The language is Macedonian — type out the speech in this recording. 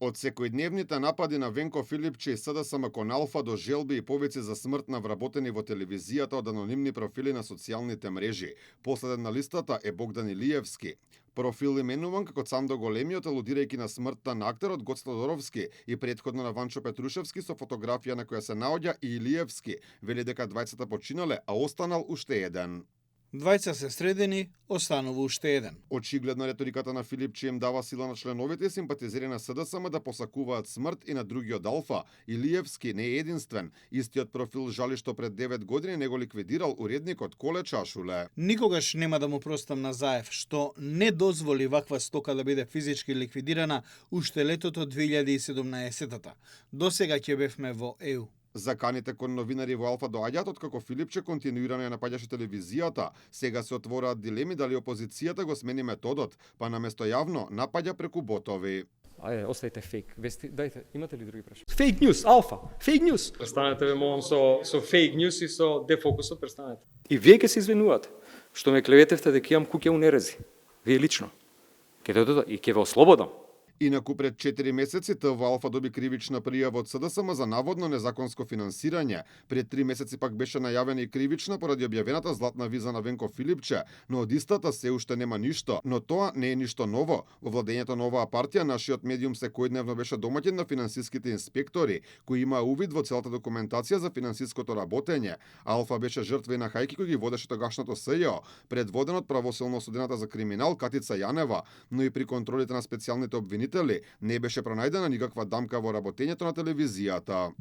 Од секојдневните напади на Венко Филипче и СДСМ кон Алфа до желби и повици за смрт на вработени во телевизијата од анонимни профили на социјалните мрежи. Последен на листата е Богдан Илиевски. Профил именуван како Цандо Големиот, алудирајќи на смртта на актерот Гоце Тодоровски и претходно на Ванчо Петрушевски со фотографија на која се наоѓа и Илиевски. Вели дека двајцата починале, а останал уште еден. Двајца се средени, останува уште еден. Очигледно реториката на Филипче им дава сила на членовите и симпатизери на СДСМ да посакуваат смрт и на другиот Алфа. Илиевски не е единствен. Истиот профил жали што пред 9 години не го ликвидирал уредникот Коле Чашуле. Никогаш нема да му простам на Заев што не дозволи ваква стока да биде физички ликвидирана уште летото 2017-та. Досега ќе бевме во ЕУ. Заканите кон новинари во Алфа доаѓаат откако Филипче континуирано ја напаѓаше телевизијата. Сега се отвораат дилеми дали опозицијата го смени методот, па наместо јавно напаѓа преку ботови. Ајде, оставите фейк вести. Дајте, имате ли други прашања? Фейк ньюс, Алфа, фейк ньюс. Престанете ве молам со фейк ньюс и со дефокусот, престанете. И вие ќе се извинувате што ме клеветевте дека имам куќе у нерези. Вие лично. Ќе додадам и ќе ве ослободам. Инаку пред 4 месеци ТВ Алфа доби кривична пријава од СДСМ за наводно незаконско финансирање. Пред 3 месеци пак беше најавена и кривична поради објавената златна виза на Венко Филипче, но од истата се уште нема ништо. Но тоа не е ништо ново. Во владењето на оваа партија нашиот медиум секојдневно беше домаќин на финансиските инспектори, кои имаа увид во целата документација за финансиското работење. Алфа беше жртва и на хајки кои ги водеше тогашното СЈО, предводен од правосилно осудената за криминал Катица Јанева, но и при контролите на специјалните обвинители не беше пронајдена никаква дамка во работењето на телевизијата.